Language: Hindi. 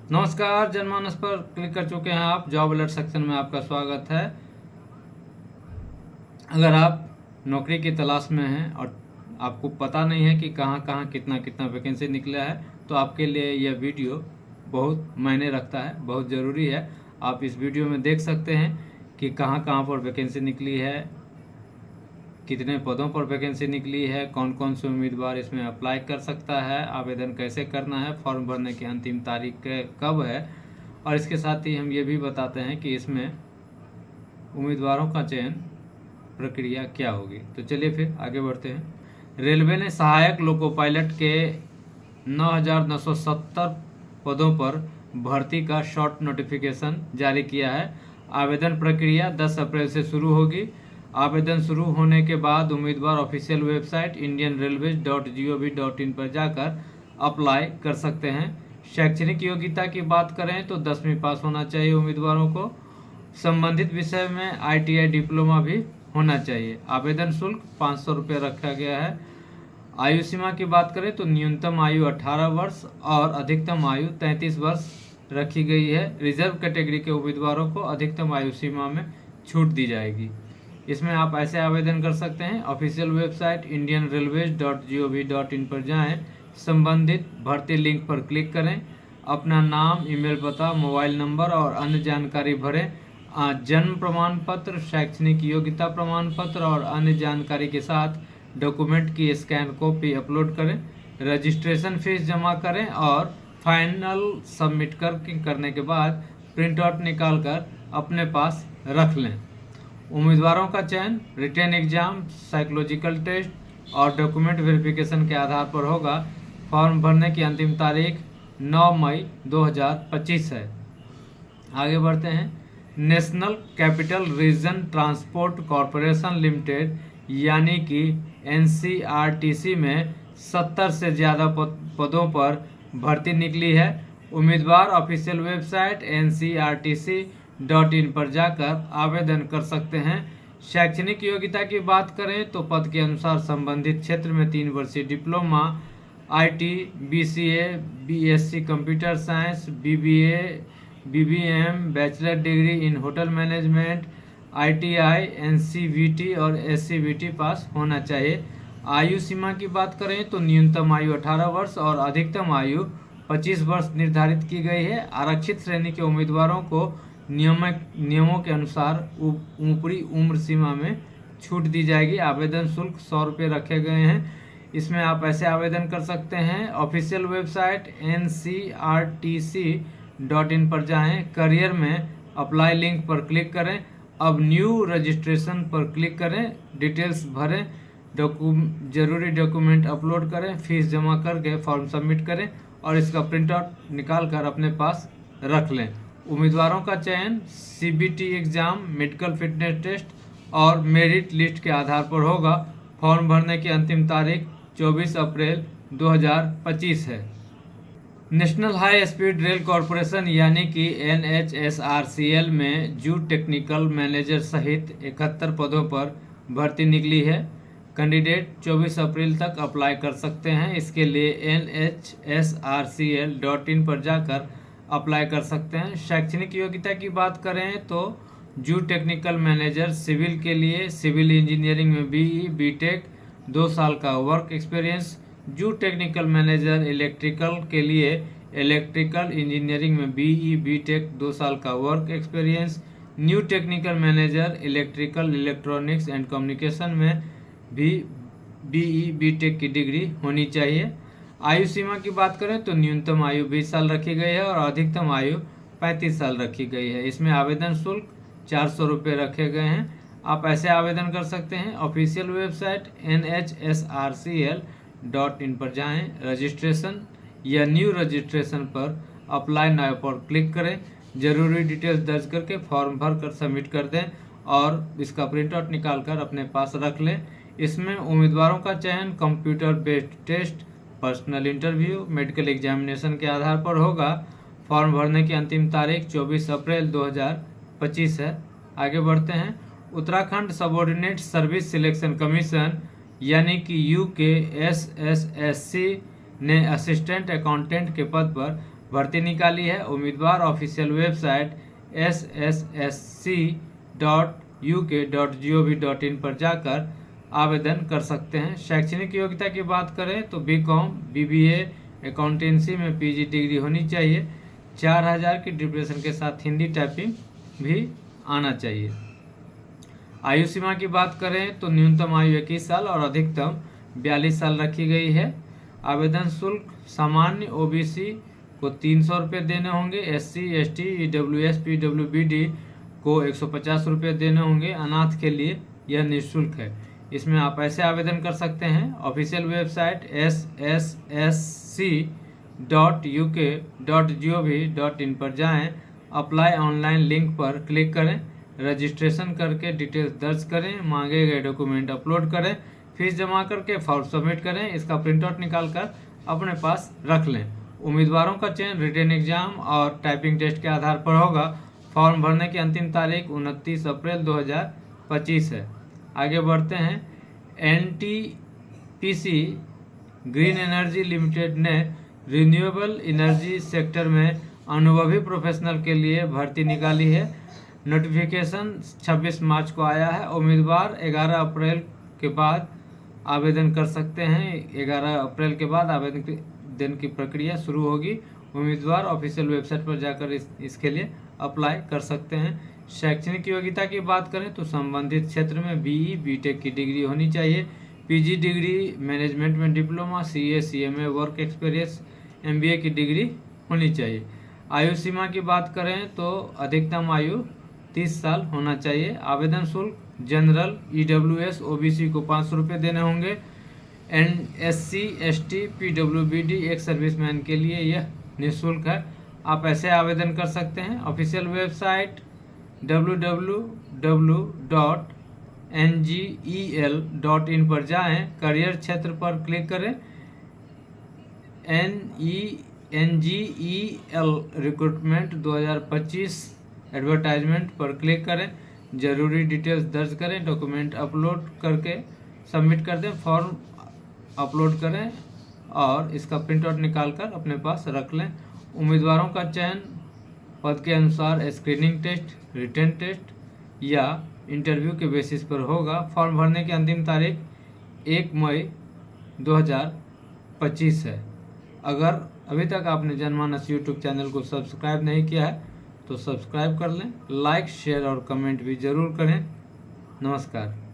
नमस्कार, जनमानस पर क्लिक कर चुके हैं आप। जॉब अलर्ट सेक्शन में आपका स्वागत है। अगर आप नौकरी की तलाश में हैं और आपको पता नहीं है कि कहाँ कहाँ कितना कितना वैकेंसी निकला है, तो आपके लिए यह वीडियो बहुत मायने रखता है, बहुत ज़रूरी है। आप इस वीडियो में देख सकते हैं कि कहाँ कहाँ पर वैकेंसी निकली है, कितने पदों पर वैकेंसी निकली है, कौन कौन से उम्मीदवार इसमें अप्लाई कर सकता है, आवेदन कैसे करना है, फॉर्म भरने की अंतिम तारीख कब है, और इसके साथ ही हम ये भी बताते हैं कि इसमें उम्मीदवारों का चयन प्रक्रिया क्या होगी। तो चलिए फिर आगे बढ़ते हैं। रेलवे ने सहायक लोको पायलट के 9,970 पदों पर भर्ती का शॉर्ट नोटिफिकेशन जारी किया है। आवेदन प्रक्रिया 10 अप्रैल से शुरू होगी। आवेदन शुरू होने के बाद उम्मीदवार ऑफिशियल वेबसाइट indianrailways.gov.in पर जाकर अप्लाई कर सकते हैं। शैक्षणिक योग्यता की बात करें तो 10वीं पास होना चाहिए उम्मीदवारों को। संबंधित विषय में ITI डिप्लोमा भी होना चाहिए। आवेदन शुल्क 500 रुपये रखा गया है। आयु सीमा की बात करें तो न्यूनतम आयु 18 वर्ष और अधिकतम आयु 33 वर्ष रखी गई है। रिजर्व कैटेगरी के उम्मीदवारों को अधिकतम आयु सीमा में छूट दी जाएगी। इसमें आप ऐसे आवेदन कर सकते हैं। ऑफिशियल वेबसाइट indianrailways.gov.in पर जाएं, संबंधित भर्ती लिंक पर क्लिक करें, अपना नाम, ईमेल पता, मोबाइल नंबर और अन्य जानकारी भरें। जन्म प्रमाण पत्र, शैक्षणिक योग्यता प्रमाण पत्र और अन्य जानकारी के साथ डॉक्यूमेंट की स्कैन कॉपी अपलोड करें। रजिस्ट्रेशन फीस जमा करें और फाइनल सबमिट करने के बाद प्रिंट आउट निकाल कर अपने पास रख लें। उम्मीदवारों का चयन रिटन एग्जाम, साइकोलॉजिकल टेस्ट और डॉक्यूमेंट वेरिफिकेशन के आधार पर होगा। फॉर्म भरने की अंतिम तारीख 9 मई 2025 है। आगे बढ़ते हैं। National capital region transport corporation limited यानी कि NCRTC में 70 से ज़्यादा पदों पर भर्ती निकली है। उम्मीदवार ऑफिशियल वेबसाइट ncrtc.in पर जाकर आवेदन कर सकते हैं। शैक्षणिक योग्यता की बात करें तो पद के अनुसार संबंधित क्षेत्र में 3 वर्षीय diploma, IT, BCA, BSc computer science, BBA, BBM, bachelor degree in hotel management, ITI, NCVT और SCVT पास होना चाहिए। आयु सीमा की बात करें तो न्यूनतम आयु 18 वर्ष और अधिकतम आयु 25 वर्ष निर्धारित की गई है। आरक्षित श्रेणी के उम्मीदवारों को नियमों के अनुसार ऊपरी उम्र सीमा में छूट दी जाएगी। आवेदन शुल्क 100 रुपये रखे गए हैं। इसमें आप ऐसे आवेदन कर सकते हैं। ऑफिशियल वेबसाइट ncrtc.in पर जाएं, करियर में अप्लाई लिंक पर क्लिक करें, अब न्यू रजिस्ट्रेशन पर क्लिक करें, डिटेल्स भरें, जरूरी डॉक्यूमेंट अपलोड करें, फीस जमा करके फॉर्म सबमिट करें और इसका प्रिंट आउट निकाल कर अपने पास रख लें। उम्मीदवारों का चयन CBT exam, medical fitness test और मेरिट लिस्ट के आधार पर होगा। फॉर्म भरने की अंतिम तारीख 24 अप्रैल 2025 है। National high speed rail corporation यानी कि NHSRCL में जू टेक्निकल मैनेजर सहित 71 पदों पर भर्ती निकली है। कैंडिडेट 24 अप्रैल तक अप्लाई कर सकते हैं। इसके लिए nhsrcl.in पर जाकर अप्लाई कर सकते हैं। शैक्षणिक योग्यता की बात करें तो जू टेक्निकल मैनेजर सिविल के लिए सिविल इंजीनियरिंग में BE BTech 2 साल का वर्क एक्सपीरियंस। जू टेक्निकल मैनेजर इलेक्ट्रिकल के लिए इलेक्ट्रिकल इंजीनियरिंग में BE BTech 2 साल का work experience. New technical manager electrical, electronics and communication में भी BE BTech की डिग्री होनी चाहिए। आयु सीमा की बात करें तो न्यूनतम आयु 20 साल रखी गई है और अधिकतम आयु 35 साल रखी गई है। इसमें आवेदन शुल्क 400 रुपये रखे गए हैं। आप ऐसे आवेदन कर सकते हैं। ऑफिशियल वेबसाइट nhsrcl.in पर जाएं, रजिस्ट्रेशन या न्यू रजिस्ट्रेशन पर अप्लाई नाउ पर क्लिक करें, जरूरी डिटेल्स दर्ज करके फॉर्म भर कर सबमिट कर दें और इसका प्रिंट आउट निकाल कर अपने पास रख लें। इसमें उम्मीदवारों का चयन computer based test, personal interview, medical examination के आधार पर होगा। फॉर्म भरने की अंतिम तारीख 24 अप्रैल 2025 है। आगे बढ़ते हैं। Uttarakhand subordinate service selection commission यानी कि UKSSSC ने असिस्टेंट अकाउंटेंट के पद पर भर्ती निकाली है। उम्मीदवार ऑफिशियल वेबसाइट sssc.uk.gov.in पर जाकर आवेदन कर सकते हैं। शैक्षणिक योग्यता की बात करें तो बीकॉम, बीबीए, अकाउंटेंसी में पीजी डिग्री होनी चाहिए। 4000 की डिप्रेशन के साथ हिंदी टाइपिंग भी आना चाहिए। आयु सीमा की बात करें तो न्यूनतम आयु 21 साल और अधिकतम 42 साल रखी गई है। आवेदन शुल्क सामान्य ओबीसी को 300 रुपये देने होंगे, SC, ST, EWS, PWBD को 150 रुपये देने होंगे। अनाथ के लिए यह निःशुल्क है। इसमें आप ऐसे आवेदन कर सकते हैं। ऑफिशियल वेबसाइट sssc.uk.gov.in पर जाएं, अप्लाई ऑनलाइन लिंक पर क्लिक करें, रजिस्ट्रेशन करके डिटेल्स दर्ज करें, मांगे गए डॉक्यूमेंट अपलोड करें, फीस जमा करके फॉर्म सबमिट करें। इसका प्रिंटआउट निकाल कर अपने पास रख लें। उम्मीदवारों का चयन रिटन एग्जाम और टाइपिंग टेस्ट के आधार पर होगा। फॉर्म भरने की अंतिम तारीख 29 अप्रैल 2025 है। आगे बढ़ते हैं। NTPC ग्रीन एनर्जी लिमिटेड ने रिन्यूएबल एनर्जी सेक्टर में अनुभवी प्रोफेशनल के लिए भर्ती निकाली है। नोटिफिकेशन 26 मार्च को आया है। उम्मीदवार 11 अप्रैल के बाद आवेदन कर सकते हैं। 11 अप्रैल के बाद आवेदन की प्रक्रिया शुरू होगी। उम्मीदवार ऑफिशियल वेबसाइट पर जाकर इसके लिए अप्लाई कर सकते हैं। शैक्षणिक योग्यता की बात करें तो संबंधित क्षेत्र में BE, BTech की डिग्री होनी चाहिए। PG डिग्री मैनेजमेंट में diploma, CA, CMA work experience, MBA की डिग्री होनी चाहिए। आयु सीमा की बात करें तो अधिकतम आयु 30 साल होना चाहिए। आवेदन शुल्क जनरल, EWS, OBC को 500 रुपये देने होंगे। SC, ST, PWBD एक सर्विसमैन के लिए यह निःशुल्क है। आप ऐसे आवेदन कर सकते हैं। ऑफिशियल वेबसाइट www.ngel.in पर जाएं, करियर क्षेत्र पर क्लिक करें, NGEL रिक्रूटमेंट 2025 एडवर्टाइजमेंट पर क्लिक करें, जरूरी डिटेल्स दर्ज करें, डॉक्यूमेंट अपलोड करके सबमिट कर दें, फॉर्म अपलोड करें और इसका प्रिंटआउट निकाल कर अपने पास रख लें। उम्मीदवारों का चयन पद के अनुसार स्क्रीनिंग टेस्ट, रिटन टेस्ट या इंटरव्यू के बेसिस पर होगा। फॉर्म भरने की अंतिम तारीख 1 मई 2025 है। अगर अभी तक आपने जनमानस यूट्यूब चैनल को सब्सक्राइब नहीं किया है तो सब्सक्राइब कर लें, लाइक, शेयर और कमेंट भी ज़रूर करें। नमस्कार।